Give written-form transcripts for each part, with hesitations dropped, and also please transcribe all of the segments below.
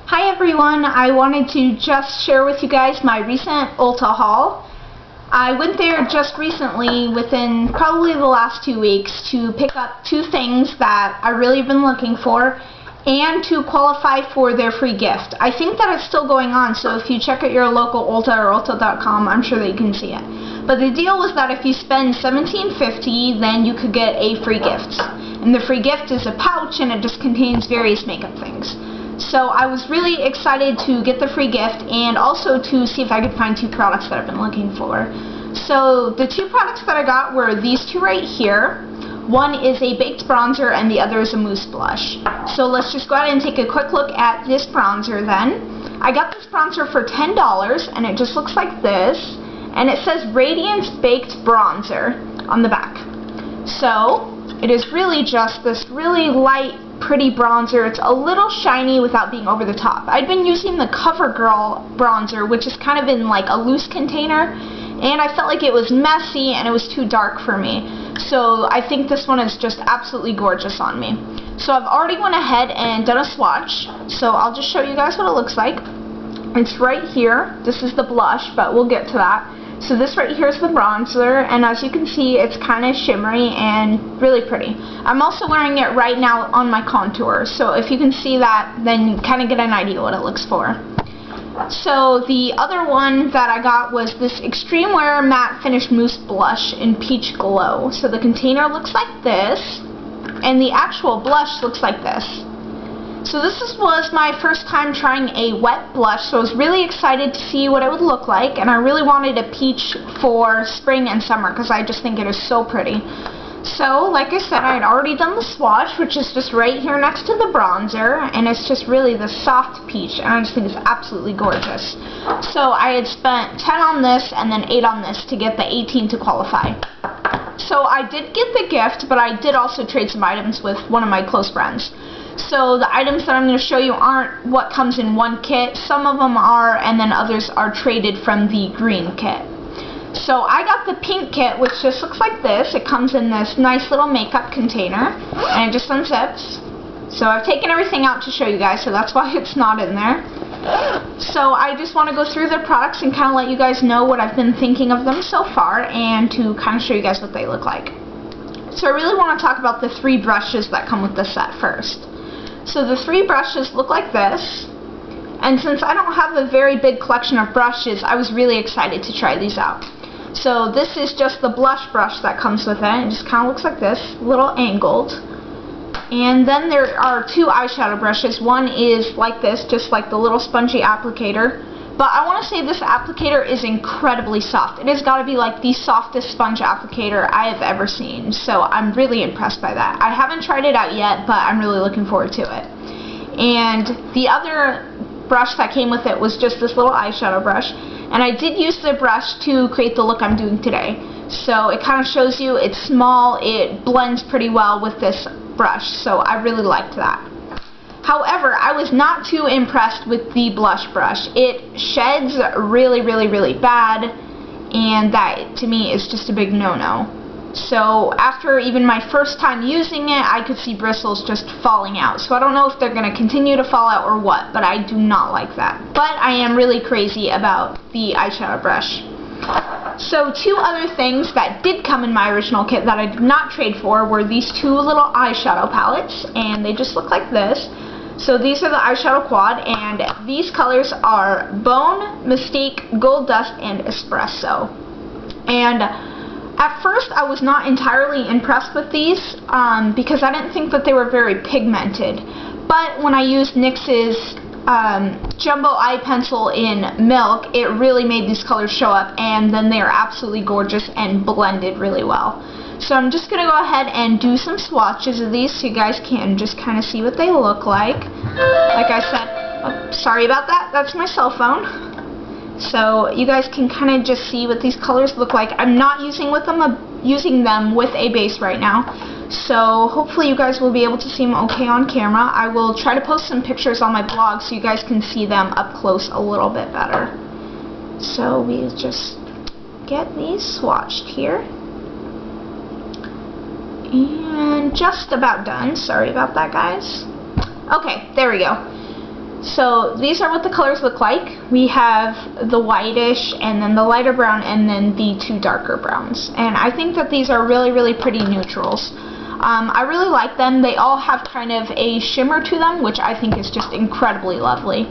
Hi everyone, I wanted to just share with you guys my recent Ulta haul. I went there just recently, within probably the last 2 weeks, to pick up 2 things that I really have been looking for and to qualify for their free gift. I think that it's still going on, so if you check out your local Ulta or Ulta.com, I'm sure that you can see it. But the deal was that if you spend $17.50, then you could get a free gift. And the free gift is a pouch and it just contains various makeup things. So I was really excited to get the free gift and also to see if I could find 2 products that I've been looking for. So the 2 products that I got were these 2 right here. One is a baked bronzer and the other is a mousse blush. So let's just go ahead and take a quick look at this bronzer then. I got this bronzer for $10 and it just looks like this. And it says Radiance Baked Bronzer on the back. So it is really just this really light, pretty bronzer. It's a little shiny without being over the top. I'd been using the CoverGirl bronzer, which is kind of in like a loose container, and I felt like it was messy and it was too dark for me. So I think this one is just absolutely gorgeous on me. So I've already went ahead and done a swatch, so I'll just show you guys what it looks like. It's right here. This is the blush, but we'll get to that. So this right here is the bronzer, and as you can see, it's kind of shimmery and really pretty. I'm also wearing it right now on my contour, so if you can see that, then you kind of get an idea what it looks for. So the other one that I got was this Extreme Wear Matte Finish Mousse Blush in Peach Glow. So the container looks like this, and the actual blush looks like this. So this was my first time trying a wet blush, so I was really excited to see what it would look like, and I really wanted a peach for spring and summer because I just think it is so pretty. So, like I said, I had already done the swatch, which is just right here next to the bronzer, and it's just really the soft peach, and I just think it's absolutely gorgeous. So I had spent 10 on this and then 8 on this to get the 18 to qualify. So I did get the gift, but I did also trade some items with one of my close friends. So the items that I'm going to show you aren't what comes in one kit. Some of them are, and then others are traded from the green kit. So I got the pink kit, which just looks like this. It comes in this nice little makeup container, and it just unzips. So I've taken everything out to show you guys, so that's why it's not in there. So I just want to go through the products and kind of let you guys know what I've been thinking of them so far, and to kind of show you guys what they look like. So I really want to talk about the 3 brushes that come with the set first. So the 3 brushes look like this, and since I don't have a very big collection of brushes, I was really excited to try these out. So this is just the blush brush that comes with it. It just kind of looks like this, a little angled. And then there are 2 eyeshadow brushes. One is like this, just like the little spongy applicator. But I want to say this applicator is incredibly soft. It has got to be like the softest sponge applicator I have ever seen. So I'm really impressed by that. I haven't tried it out yet, but I'm really looking forward to it. And the other brush that came with it was just this little eyeshadow brush. And I did use the brush to create the look I'm doing today. So it kind of shows you it's small, it blends pretty well with this brush. So I really liked that. However, I was not too impressed with the blush brush. It sheds really, really, really bad, and that to me is just a big no-no. So after even my first time using it, I could see bristles just falling out. So I don't know if they're going to continue to fall out or what, but I do not like that. But I am really crazy about the eyeshadow brush. So 2 other things that did come in my original kit that I did not trade for were these 2 little eyeshadow palettes, and they just look like this. So these are the eyeshadow quad, and these colors are Bone, Mystique, Gold Dust, and Espresso. And at first I was not entirely impressed with these because I didn't think that they were very pigmented. But when I used NYX's Jumbo Eye Pencil in Milk, it really made these colors show up, and then they are absolutely gorgeous and blended really well. So I'm just going to go ahead and do some swatches of these so you guys can just kind of see what they look like. Like I said, oh, sorry about that, that's my cell phone. So you guys can kind of just see what these colors look like. I'm not using them with a base right now. So hopefully you guys will be able to see them okay on camera. I will try to post some pictures on my blog so you guys can see them up close a little bit better. So we just get these swatched here. And just about done. Sorry about that, guys. Okay, there we go. So these are what the colors look like. We have the whitish, and then the lighter brown, and then the two darker browns. And I think that these are really, really pretty neutrals. I really like them. They all have kind of a shimmer to them, which I think is just incredibly lovely.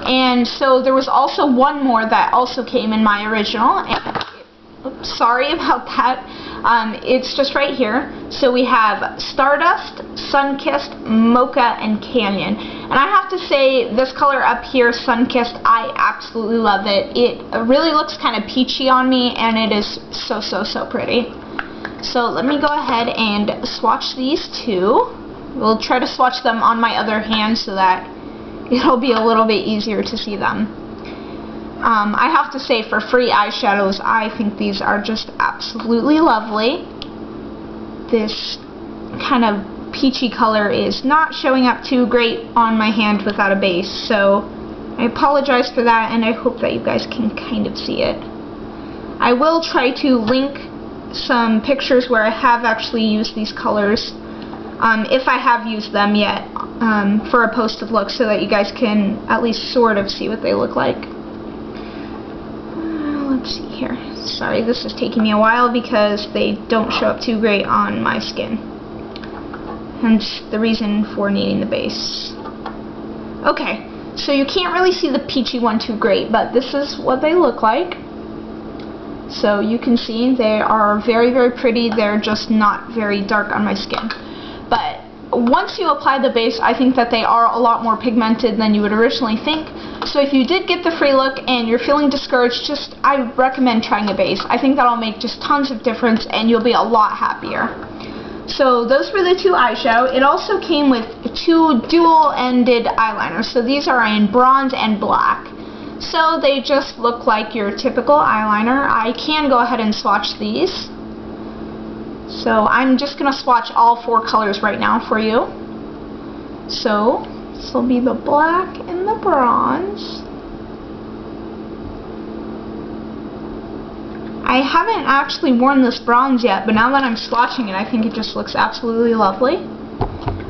And so there was also one more that also came in my original. And oops, sorry about that. It's just right here. So we have Stardust, Sunkissed, Mocha, and Canyon. And I have to say, this color up here, Sunkissed, I absolutely love it. It really looks kind of peachy on me, and it is so, so, so pretty. So let me go ahead and swatch these two. We'll try to swatch them on my other hand so that it'll be a little bit easier to see them. I have to say, for free eyeshadows, I think these are just absolutely lovely. This kind of peachy color is not showing up too great on my hand without a base, so I apologize for that, and I hope that you guys can kind of see it. I will try to link some pictures where I have actually used these colors, if I have used them yet, for a posted look, so that you guys can at least sort of see what they look like. Let's see here. Sorry, this is taking me a while because they don't show up too great on my skin. Hence the reason for needing the base. Okay, so you can't really see the peachy one too great, but this is what they look like. So you can see they are very, very pretty. They're just not very dark on my skin. But once you apply the base, I think that they are a lot more pigmented than you would originally think. So if you did get the free look and you're feeling discouraged, I recommend trying a base. I think that'll make just tons of difference, and you'll be a lot happier. So those were the two eyeshadow. It also came with two dual-ended eyeliners. So these are in bronze and black. So they just look like your typical eyeliner. I can go ahead and swatch these. So I'm just going to swatch all four colors right now for you. So this will be the black and the bronze. I haven't actually worn this bronze yet, but now that I'm swatching it, I think it just looks absolutely lovely.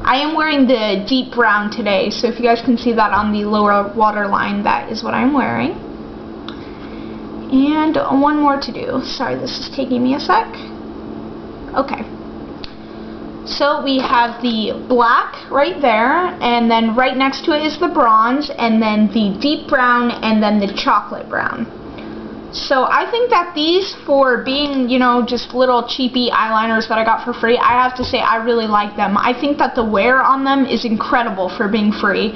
I am wearing the deep brown today, so if you guys can see that on the lower waterline, that is what I'm wearing. And one more to do. Sorry, this is taking me a sec. Okay. So we have the black right there, and then right next to it is the bronze, and then the deep brown, and then the chocolate brown. So I think that these, for being, you know, just little cheapy eyeliners that I got for free, I have to say I really like them. I think that the wear on them is incredible for being free.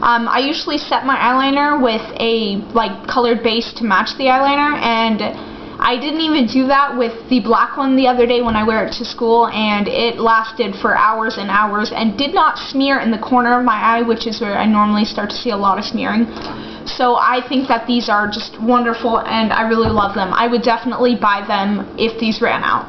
I usually set my eyeliner with a colored base to match the eyeliner, and I didn't even do that with the black one the other day when I wear it to school, and it lasted for hours and hours and did not smear in the corner of my eye, which is where I normally start to see a lot of smearing. So I think that these are just wonderful, and I really love them. I would definitely buy them if these ran out.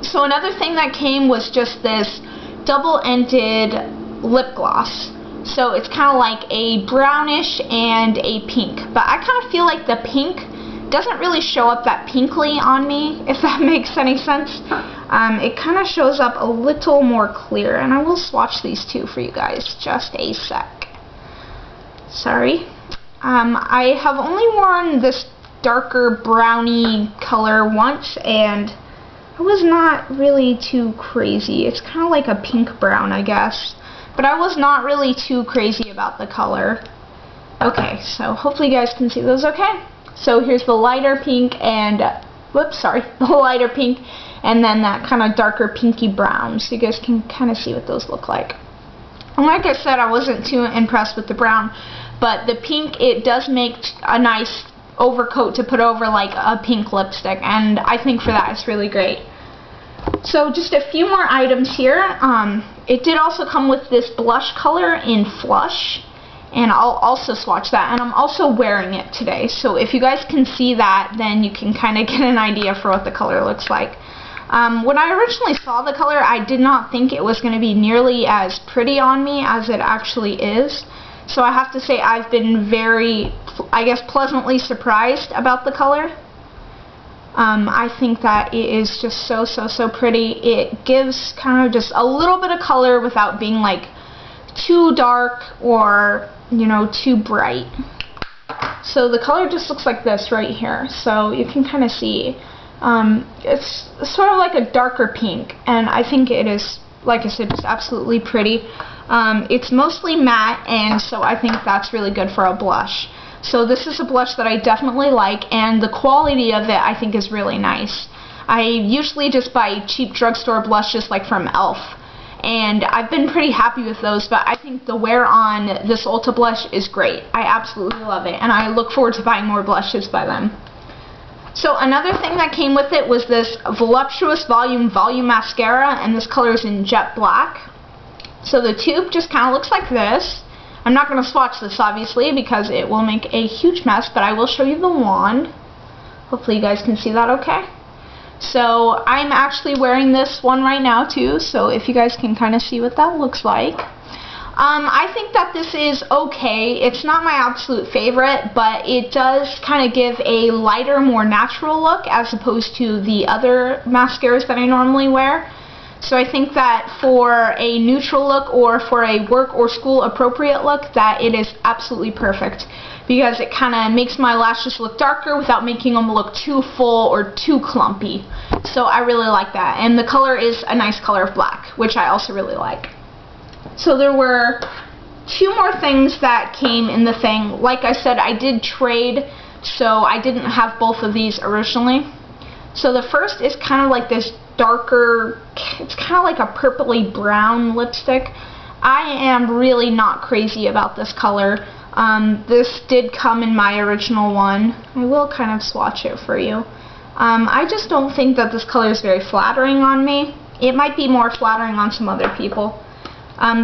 So another thing that came was just this double-ended lip gloss. So it's kind of like a brownish and a pink. But I kind of feel like the pink doesn't really show up that pinkly on me, if that makes any sense. It kind of shows up a little more clear. And I will swatch these two for you guys. Just a sec. Sorry. I have only worn this darker brownie color once, and I was not really too crazy. It's kind of like a pink brown, I guess. But I was not really too crazy about the color. Okay, so hopefully you guys can see those okay. So here's the lighter pink and, the lighter pink, and then that kind of darker pinky brown. So you guys can kind of see what those look like. And like I said, I wasn't too impressed with the brown. But the pink, it does make a nice overcoat to put over like a pink lipstick, and I think for that it's really great. So just a few more items here. It did also come with this blush color in Flush, and I'll also swatch that, and I'm also wearing it today. So if you guys can see that, then you can kind of get an idea for what the color looks like. When I originally saw the color, I did not think it was going to be nearly as pretty on me as it actually is. So I have to say I've been very, I guess, pleasantly surprised about the color. I think that it is just so, so, so pretty. It gives kind of just a little bit of color without being like too dark or, you know, too bright. So the color just looks like this right here. So you can kind of see. It's sort of like a darker pink, and I think it is, like I said, just absolutely pretty. It's mostly matte, and so I think that's really good for a blush. So this is a blush that I definitely like, and the quality of it I think is really nice. I usually just buy cheap drugstore blushes like from e.l.f. and I've been pretty happy with those, but I think the wear on this Ulta blush is great. I absolutely love it, and I look forward to buying more blushes by them. So another thing that came with it was this Voluptuous Volume Mascara, and this color is in Jet Black. So the tube just kind of looks like this. I'm not going to swatch this obviously because it will make a huge mess, but I will show you the wand. Hopefully you guys can see that okay. So I'm actually wearing this one right now too, so if you guys can kind of see what that looks like. I think that this is okay. It's not my absolute favorite, but it does kind of give a lighter, more natural look as opposed to the other mascaras that I normally wear. So I think that for a neutral look or for a work or school appropriate look, that it is absolutely perfect, because it kind of makes my lashes look darker without making them look too full or too clumpy. So I really like that, and the color is a nice color of black, which I also really like. So there were two more things that came in the thing. Like I said, I did trade, so I didn't have both of these originally. So the first is kind of like this darker, it's kind of like a purpley brown lipstick. I am really not crazy about this color. This did come in my original one. I will kind of swatch it for you. I just don't think that this color is very flattering on me. It might be more flattering on some other people.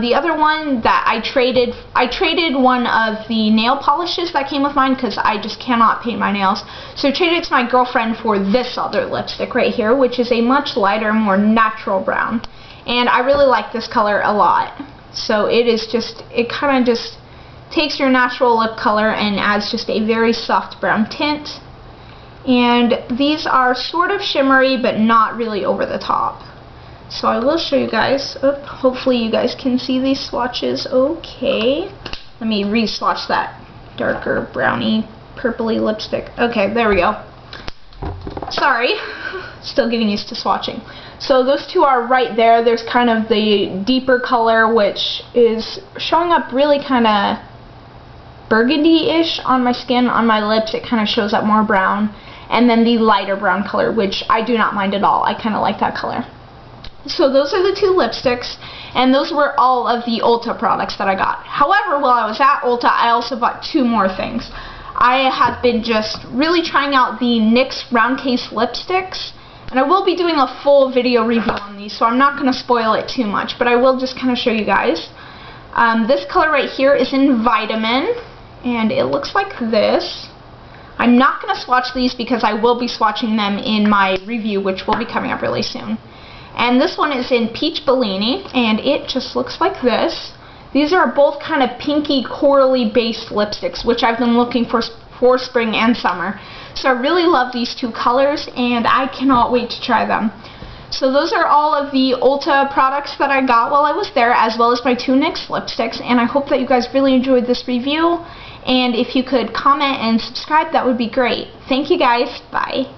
The other one that I traded one of the nail polishes that came with mine because I just cannot paint my nails. So I traded it to my girlfriend for this other lipstick right here, which is a much lighter, more natural brown. And I really like this color a lot. So it kind of just takes your natural lip color and adds just a very soft brown tint. And these are sort of shimmery, but not really over the top. So I will show you guys. Hopefully you guys can see these swatches okay. Let me re-swatch that darker browny purpley lipstick. Okay, there we go. Sorry, still getting used to swatching. So those two are right there. There's kind of the deeper color, which is showing up really kind of burgundy-ish on my skin, on my lips. It kind of shows up more brown. And then the lighter brown color, which I do not mind at all. I kind of like that color. So those are the two lipsticks, and those were all of the Ulta products that I got. However, while I was at Ulta, I also bought two more things. I have been just really trying out the NYX round case lipsticks, and I will be doing a full video review on these, so I'm not going to spoil it too much, but I will just kind of show you guys. This color right here is in Vitamin, and it looks like this. I'm not going to swatch these because I will be swatching them in my review, which will be coming up really soon. And this one is in Peach Bellini, and it just looks like this. These are both kind of pinky, corally based lipsticks, which I've been looking for spring and summer. So I really love these two colors, and I cannot wait to try them. So those are all of the Ulta products that I got while I was there, as well as my two NYX lipsticks, and I hope that you guys really enjoyed this review. And if you could comment and subscribe, that would be great. Thank you guys. Bye.